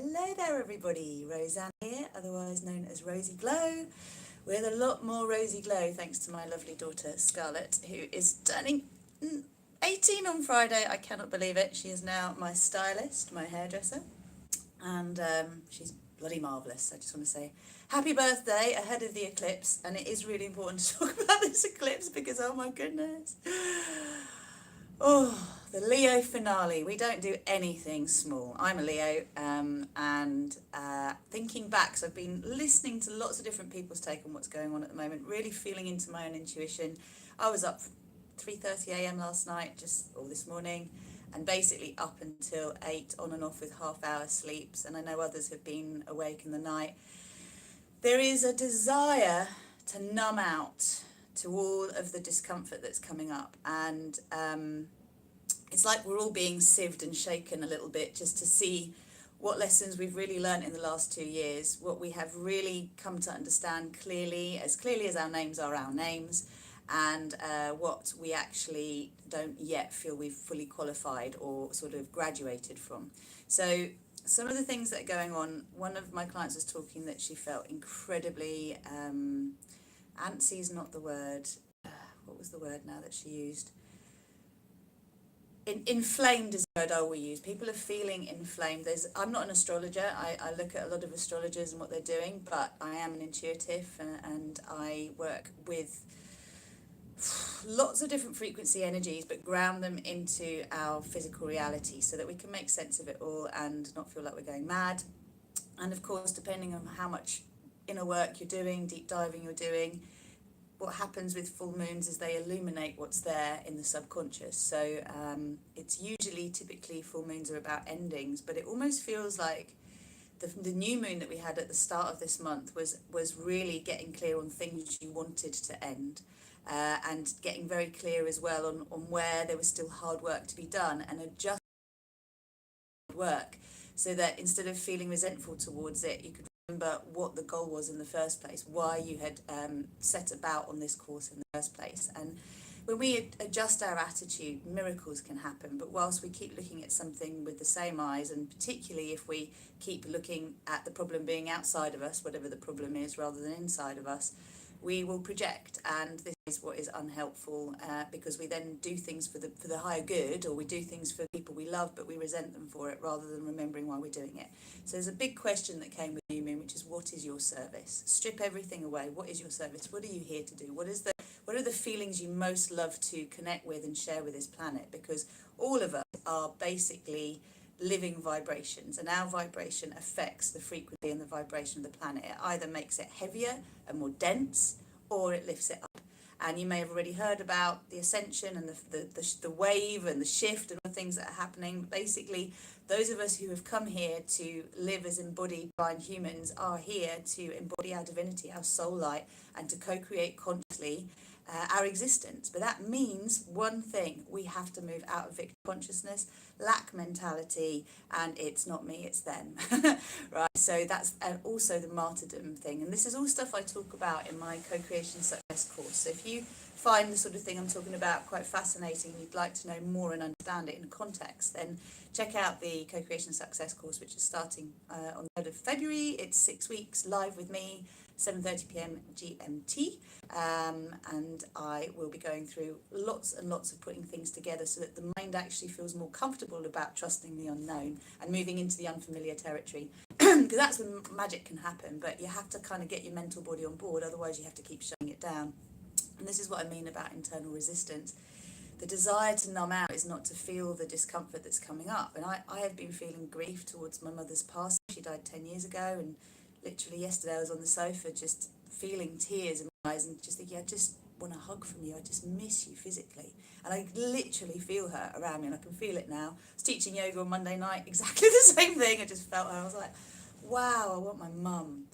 Hello there everybody, Roseanne here, otherwise known as Rosie Glow, with a lot more Rosie Glow thanks to my lovely daughter Scarlett, who is turning 18 on Friday. I cannot believe it. She is now my stylist, my hairdresser, and she's bloody marvellous. I just want to say happy birthday ahead of the eclipse, and it is really important to talk about this eclipse because oh my goodness. Oh, the Leo finale. We don't do anything small. I'm a Leo, and thinking back, so I've been listening to lots of different people's take on what's going on at the moment, really feeling into my own intuition. I was up 3:30 a.m. last night, or this morning, and basically up until 8, on and off with half-hour sleeps, and I know others have been awake in the night. There is a desire to numb out to all of the discomfort that's coming up, and it's like we're all being sieved and shaken a little bit just to see what lessons we've really learned in the last 2 years, what we have really come to understand clearly as our names are our names, and what we actually don't yet feel we've fully qualified or sort of graduated from. So some of the things that are going on, one of my clients was talking that she felt incredibly antsy is not the word. What was the word now that she used? Inflamed is the word I will use. People are feeling inflamed. I'm not an astrologer. I look at a lot of astrologers and what they're doing, but I am an intuitive and I work with lots of different frequency energies, but ground them into our physical reality so that we can make sense of it all and not feel like we're going mad. And of course, depending on how much inner work you're doing, deep diving you're doing, what happens with full moons is they illuminate what's there in the subconscious. So it's typically full moons are about endings, but it almost feels like the new moon that we had at the start of this month was really getting clear on things you wanted to end, and getting very clear as well on where there was still hard work to be done, and adjust work so that instead of feeling resentful towards it, you could remember what the goal was in the first place, why you had set about on this course in the first place. And when we adjust our attitude, miracles can happen. But whilst we keep looking at something with the same eyes, and particularly if we keep looking at the problem being outside of us, whatever the problem is, rather than inside of us, we will project, and this is what is unhelpful, because we then do things for the higher good, or we do things for people we love but we resent them for it rather than remembering why we're doing it. So there's a big question that came with New Moon, which is, what is your service? Strip everything away. What is your service? What are you here to do? What are the feelings you most love to connect with and share with this planet? Because all of us are basically living vibrations, and our vibration affects the frequency and the vibration of the planet. It either makes it heavier and more dense, or it lifts it up. And you may have already heard about the ascension and the wave and the shift and all the things that are happening. Basically, those of us who have come here to live as embodied divine humans are here to embody our divinity, our soul light, and to co-create consciously our existence. But that means one thing: we have to move out of victim consciousness, lack mentality, and it's not me, it's them. Right? So that's also the martyrdom thing, and this is all stuff I talk about in my CoCreation Success course. So if you find the sort of thing I'm talking about quite fascinating, you'd like to know more and understand it in context, then check out the CoCreation Success course, which is starting on the 3rd of February. It's 6 weeks live with me, 7:30 p.m. GMT, and I will be going through lots and lots of putting things together so that the mind actually feels more comfortable about trusting the unknown and moving into the unfamiliar territory, because that's when magic can happen. But you have to kind of get your mental body on board, otherwise you have to keep shutting it down. And this is what I mean about internal resistance. The desire to numb out is not to feel the discomfort that's coming up. And I have been feeling grief towards my mother's passing. She died 10 years ago, and literally yesterday I was on the sofa just feeling tears in my eyes and just thinking, I just want a hug from you. I just miss you physically. And I literally feel her around me, and I can feel it now. I was teaching yoga on Monday night, exactly the same thing. I just felt her. I was like, wow, I want my mum.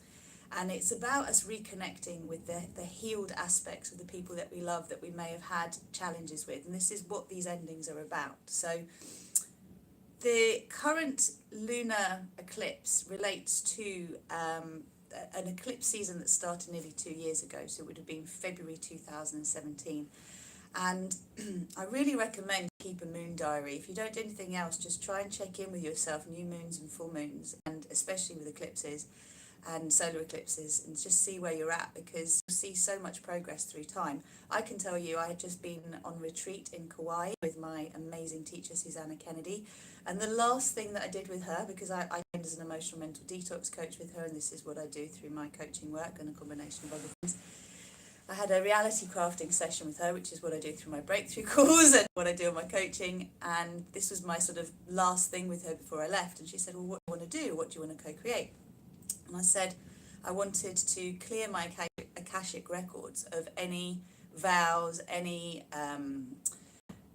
And it's about us reconnecting with the healed aspects of the people that we love, that we may have had challenges with. And this is what these endings are about. So the current lunar eclipse relates to an eclipse season that started nearly 2 years ago. So it would have been February 2017. And I really recommend keep a moon diary. If you don't do anything else, just try and check in with yourself, new moons and full moons, and especially with eclipses and solar eclipses, and just see where you're at, because you'll see so much progress through time. I can tell you, I had just been on retreat in Kauai with my amazing teacher, Susanna Kennedy, and the last thing that I did with her, because I trained as an emotional mental detox coach with her, and this is what I do through my coaching work and a combination of other things, I had a reality crafting session with her, which is what I do through my breakthrough calls and what I do in my coaching. And this was my sort of last thing with her before I left. And she said, well, what do you want to do? What do you want to co-create? And I said, I wanted to clear my Akashic records of any vows, any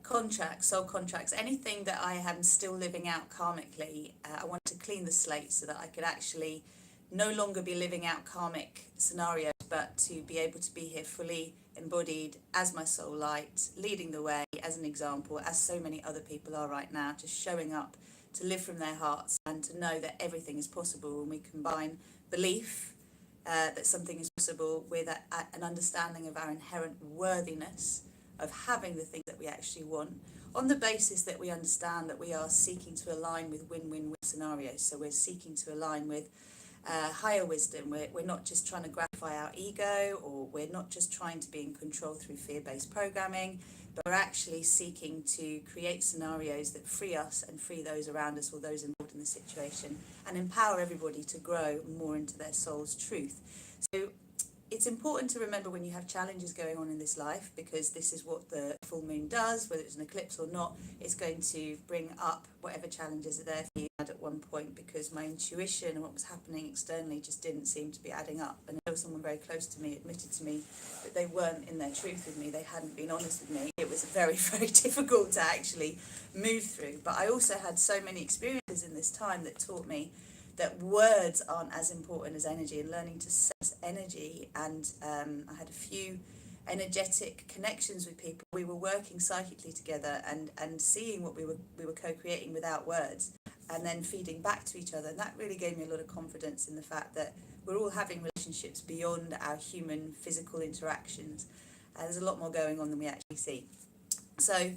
contracts, soul contracts, anything that I am still living out karmically. I wanted to clean the slate so that I could actually no longer be living out karmic scenarios, but to be able to be here fully embodied as my soul light, leading the way as an example, as so many other people are right now, just showing up to live from their hearts and to know that everything is possible when we combine belief that something is possible with an understanding of our inherent worthiness of having the things that we actually want, on the basis that we understand that we are seeking to align with win-win-win scenarios. So we're seeking to align with higher wisdom. We're not just trying to gratify our ego, or we're not just trying to be in control through fear-based programming, but we're actually seeking to create scenarios that free us and free those around us or those involved in the situation, and empower everybody to grow more into their soul's truth. So it's important to remember when you have challenges going on in this life, because this is what the full moon does, whether it's an eclipse or not, it's going to bring up whatever challenges are there for you at one point, because my intuition and what was happening externally just didn't seem to be adding up. And until someone very close to me admitted to me that they weren't in their truth with me, they hadn't been honest with me, it was very, very difficult to actually move through. But I also had so many experiences in this time that taught me that words aren't as important as energy, and learning to sense energy. And I had a few energetic connections with people. We were working psychically together and seeing what we were co-creating without words, and then feeding back to each other. And that really gave me a lot of confidence in the fact that we're all having relationships beyond our human physical interactions. There's a lot more going on than we actually see. So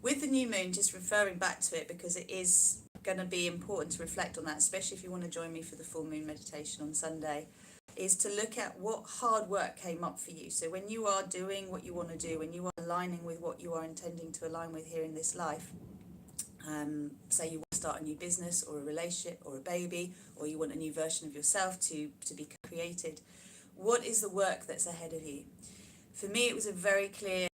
with the new moon, just referring back to it, because it is going to be important to reflect on that, especially if you want to join me for the full moon meditation on Sunday, is to look at what hard work came up for you. So when you are doing what you want to do, when you are aligning with what you are intending to align with here in this life, say you want to start a new business or a relationship or a baby, or you want a new version of yourself to be created, what is the work that's ahead of you? For me, it was a very clear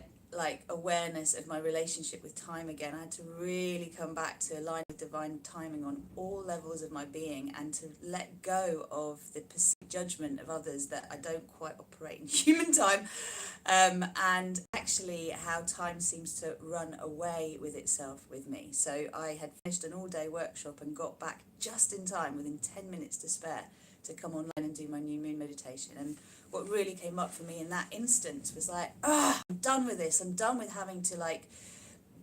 awareness of my relationship with time again. I had to really come back to align with divine timing on all levels of my being, and to let go of the perceived judgment of others that I don't quite operate in human time, and actually how time seems to run away with itself with me. So I had finished an all-day workshop and got back just in time, within 10 minutes to spare, to come online and do my new moon meditation. And what really came up for me in that instance was I'm done with this. I'm done with having to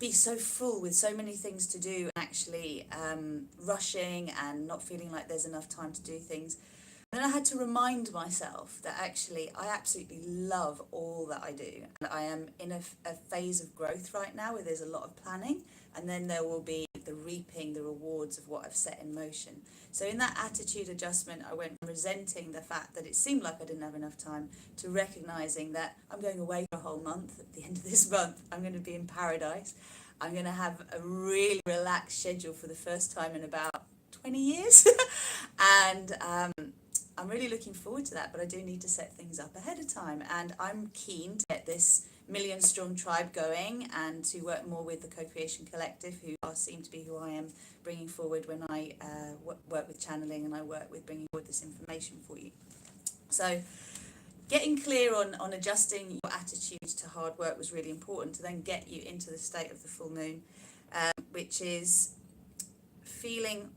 be so full with so many things to do, and actually rushing and not feeling like there's enough time to do things. And then I had to remind myself that actually I absolutely love all that I do. And I am in a phase of growth right now where there's a lot of planning, and then there will be the reaping the rewards of what I've set in motion. So in that attitude adjustment, I went from resenting the fact that it seemed like I didn't have enough time, to recognizing that I'm going away for a whole month. At the end of this month, I'm going to be in paradise. I'm going to have a really relaxed schedule for the first time in about 20 years. And I'm really looking forward to that, but I do need to set things up ahead of time. And I'm keen to get this million strong tribe going, and to work more with the Co-Creation Collective, who seem to be who I am bringing forward when I work with channeling, and I work with bringing forward this information for you. So getting clear on adjusting your attitude to hard work was really important, to then get you into the state of the full moon, which is feeling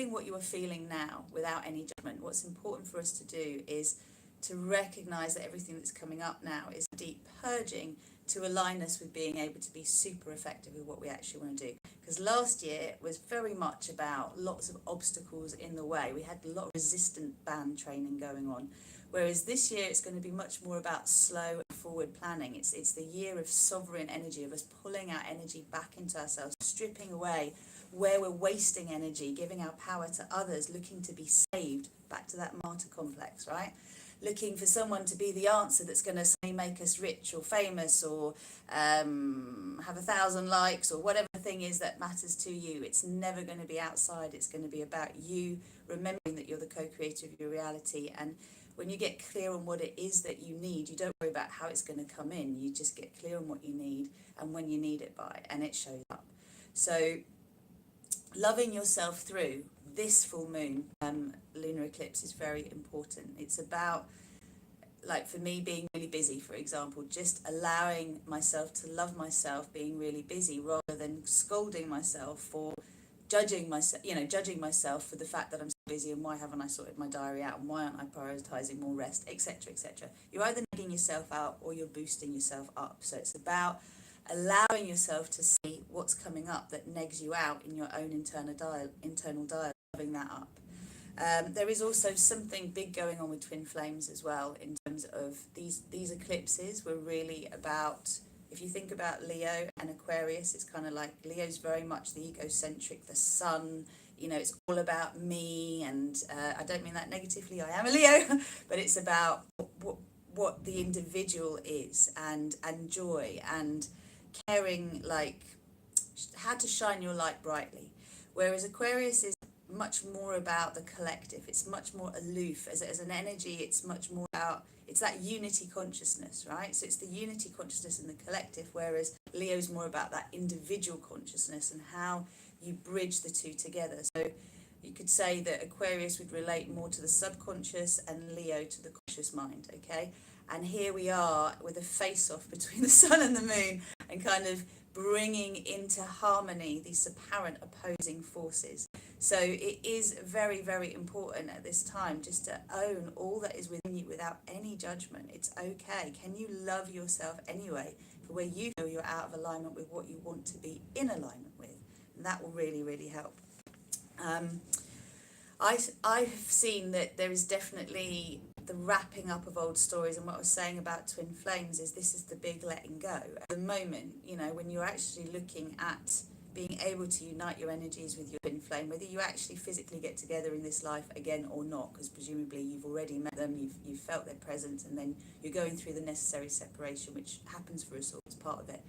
what you are feeling now without any judgment. What's important for us to do is to recognize that everything that's coming up now is deep purging, to align us with being able to be super effective with what we actually want to do. Because last year was very much about lots of obstacles in the way. We had a lot of resistant band training going on. Whereas this year it's going to be much more about slow and forward planning. It's the year of sovereign energy, of us pulling our energy back into ourselves, stripping away where we're wasting energy, giving our power to others, looking to be saved, back to that martyr complex, right? Looking for someone to be the answer that's going to suddenly make us rich or famous or have 1,000 likes or whatever the thing is that matters to you. It's never going to be outside. It's going to be about you remembering that you're the co-creator of your reality. And when you get clear on what it is that you need, you don't worry about how it's going to come in. You just get clear on what you need and when you need it by, and it shows up. So loving yourself through this full moon, lunar eclipse, is very important. It's about, like for me, being really busy, for example, just allowing myself to love myself being really busy rather than scolding myself for judging myself for the fact that I'm so busy and why haven't I sorted my diary out and why aren't I prioritizing more rest, etc., etc. You're either nagging yourself out or you're boosting yourself up. So it's about allowing yourself to see what's coming up that negs you out in your own internal dialogue, loving that up. There is also something big going on with twin flames as well, in terms of these eclipses were really about, if you think about Leo and Aquarius, it's kind of like Leo's very much the egocentric, the sun, it's all about me, and I don't mean that negatively, I am a Leo, but it's about what the individual is, and joy, and caring, like how to shine your light brightly. Whereas Aquarius is much more about the collective. It's much more aloof as an energy. It's much more about, it's that unity consciousness, right? So it's the unity consciousness in the collective, whereas Leo's more about that individual consciousness and how you bridge the two together. So you could say that Aquarius would relate more to the subconscious and Leo to the conscious mind, okay? And here we are with a face-off between the sun and the moon, and kind of bringing into harmony these apparent opposing forces. So it is very, very important at this time just to own all that is within you without any judgment. It's okay. Can you love yourself anyway for where you feel you're out of alignment with what you want to be in alignment with? And that will really, really help. I've seen that there is definitely the wrapping up of old stories, and what I was saying about twin flames is this is the big letting go. At the moment, when you're actually looking at being able to unite your energies with your twin flame, whether you actually physically get together in this life again or not, because presumably you've already met them, you've felt their presence, and then you're going through the necessary separation, which happens for us all, it's part of it.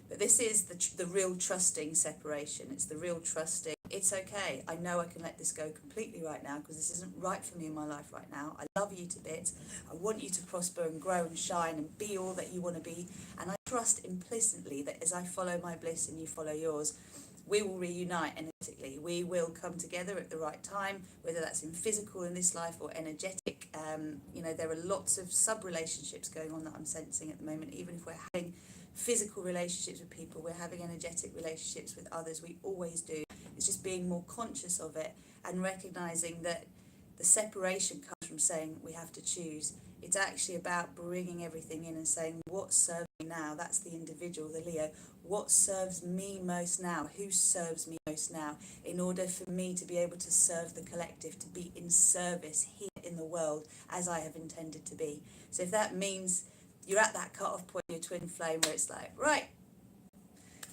But this is the real trusting separation. It's the real trusting. It's okay. I know I can let this go completely right now because this isn't right for me in my life right now. I love you to bits. I want you to prosper and grow and shine and be all that you want to be. And I trust implicitly that as I follow my bliss and you follow yours, we will reunite energetically. We will come together at the right time, whether that's in physical in this life or energetic. There are lots of sub-relationships going on that I'm sensing at the moment. Even if we're having physical relationships with people, we're having energetic relationships with others. We always do. It's just being more conscious of it and recognizing that the separation comes from saying we have to choose. It's actually about bringing everything in and saying what serves me now. That's the individual, the Leo. What serves me most now? Who serves me most now? In order for me to be able to serve the collective, to be in service here in the world as I have intended to be. So if that means you're at that cut-off point in your twin flame where it's like, right,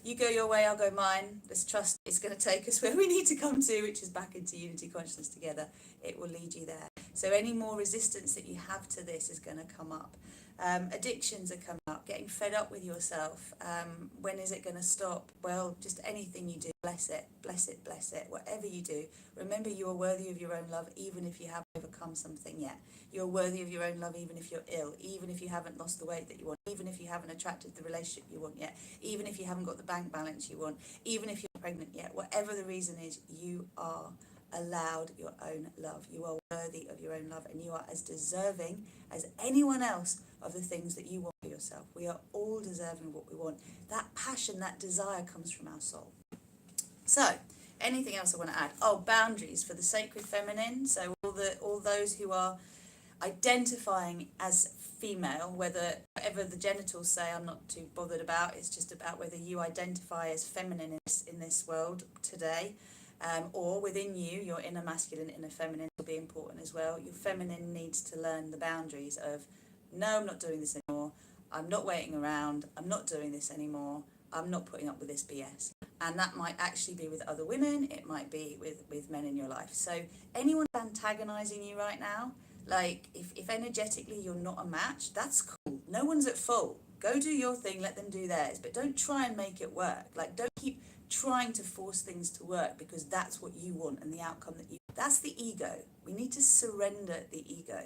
you go your way, I'll go mine. Let's trust it's going to take us where we need to come to, which is back into unity consciousness together. It will lead you there. So any more resistance that you have to this is going to come up. Addictions are coming up, getting fed up with yourself. When is it going to stop? Well, just anything you do, bless it, bless it, bless it. Whatever you do, remember you are worthy of your own love, even if you haven't overcome something yet. You're worthy of your own love, even if you're ill, even if you haven't lost the weight that you want, even if you haven't attracted the relationship you want yet, even if you haven't got the bank balance you want, even if you're pregnant yet. Whatever the reason is, you are allowed your own love. You are worthy of your own love, and you are as deserving as anyone else of the things that you want for yourself. We are all deserving of what we want. That passion, that desire comes from our soul. So anything else I want to add? Boundaries for the sacred feminine. So all those who are identifying as female, whatever the genitals say, I'm not too bothered about. It's just about whether you identify as feminine in this world today, or within you, your inner masculine, inner feminine will be important as well. Your feminine needs to learn the boundaries of, no, I'm not doing this anymore. I'm not waiting around. I'm not doing this anymore. I'm not putting up with this BS. And that might actually be with other women. It might be with men in your life. So anyone antagonizing you right now, like if energetically you're not a match, that's cool. No one's at fault. Go do your thing, let them do theirs. But don't try and make it work. Like, don't keep trying to force things to work because that's what you want and the outcome that you... That's the ego. We need to surrender the ego.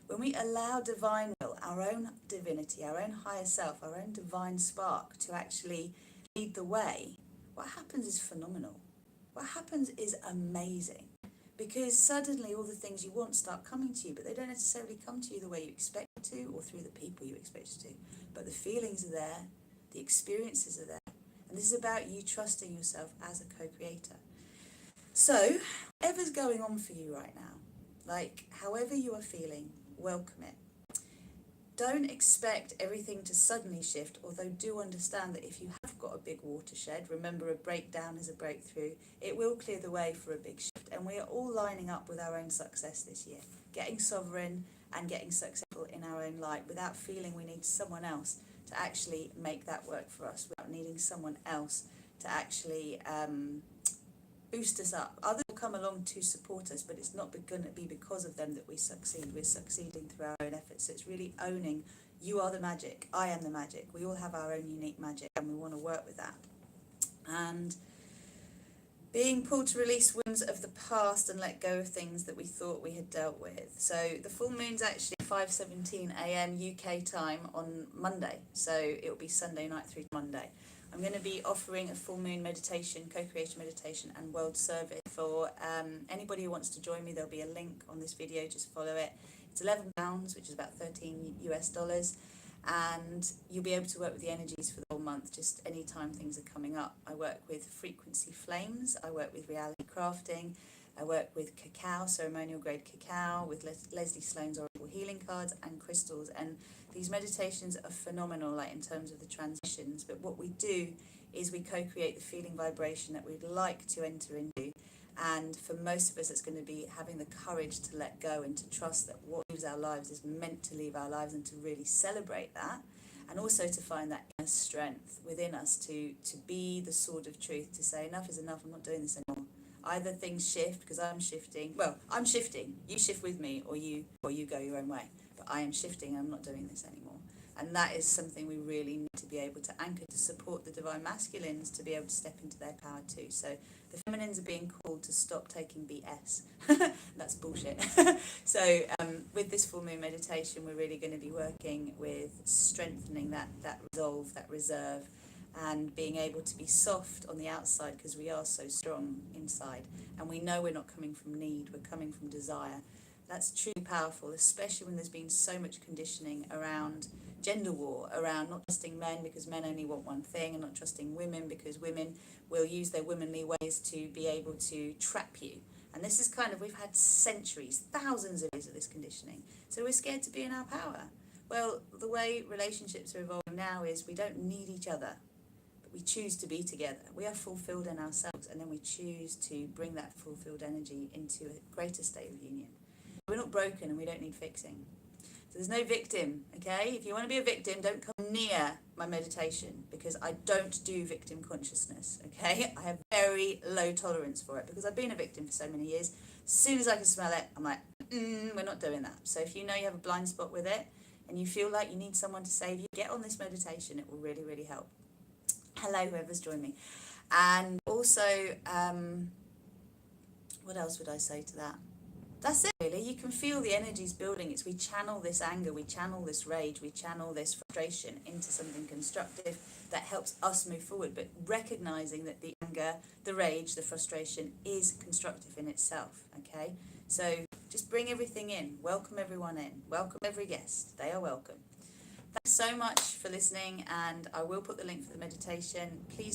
When we allow divine will, our own divinity, our own higher self, our own divine spark to actually lead the way, what happens is phenomenal. What happens is amazing. Because suddenly all the things you want start coming to you, but they don't necessarily come to you the way you expect to or through the people you expect to. But the feelings are there, the experiences are there. And this is about you trusting yourself as a co-creator. So, whatever's going on for you right now, like however you are feeling, welcome it. Don't expect everything to suddenly shift, although do understand that if you have got a big watershed, remember a breakdown is a breakthrough, it will clear the way for a big shift. And we are all lining up with our own success this year, getting sovereign and getting successful in our own light without feeling we need someone else to actually make that work for us, without needing someone else to actually boost us up. Others will come along to support us, but it's not going to be because of them that we succeed. We're succeeding through our own efforts. So it's really owning, you are the magic, I am the magic. We all have our own unique magic and we want to work with that. And being pulled to release wounds of the past and let go of things that we thought we had dealt with. So the full moon's actually 5:17 a.m. UK time on Monday. So it will be Sunday night through Monday. I'm going to be offering a full moon meditation, co-creation meditation and world service for anybody who wants to join me. There'll be a link on this video, just follow it. It's £11, which is about $13 US, and you'll be able to work with the energies for the whole month, just any time things are coming up. I work with frequency flames, I work with reality crafting, I work with cacao, ceremonial grade cacao, with Leslie Sloan's oracle healing cards and crystals, and these meditations are phenomenal, like in terms of the transitions. But what we do is we co-create the feeling vibration that we'd like to enter into, and for most of us it's going to be having the courage to let go and to trust that what leaves our lives is meant to leave our lives, and to really celebrate that, and also to find that inner strength within us to be the sword of truth, to say enough is enough, I'm not doing this anymore. Either things shift because I'm shifting, I'm shifting, you shift with me, or you go your own way. But I am shifting, I'm not doing this anymore. And that is something we really need to be able to anchor, to support the divine masculines to be able to step into their power too. So the feminines are being called to stop taking BS. That's bullshit. So with this full moon meditation, we're really going to be working with strengthening that resolve, that reserve, and being able to be soft on the outside because we are so strong inside. And we know we're not coming from need, we're coming from desire. That's truly powerful, especially when there's been so much conditioning around gender war, around not trusting men because men only want one thing, and not trusting women because women will use their womanly ways to be able to trap you. And this is kind of, we've had centuries, thousands of years of this conditioning. So we're scared to be in our power. Well, the way relationships are evolving now is we don't need each other, but we choose to be together. We are fulfilled in ourselves, and then we choose to bring that fulfilled energy into a greater state of union. We're not broken and we don't need fixing. So there's no victim, okay? If you want to be a victim, don't come near my meditation, because I don't do victim consciousness, okay? I have very low tolerance for it because I've been a victim for so many years. As soon as I can smell it, I'm like, we're not doing that. So if you know you have a blind spot with it and you feel like you need someone to save you, get on this meditation. It will really, really help. Hello, whoever's joined me. And also, what else would I say to that? That's it, really. You can feel the energies building. It's we channel this anger, we channel this rage, we channel this frustration into something constructive that helps us move forward, but recognizing that the anger, the rage, the frustration is constructive in itself, okay? So just bring everything in. Welcome everyone in. Welcome every guest. They are welcome. Thanks so much for listening, and I will put the link for the meditation. Please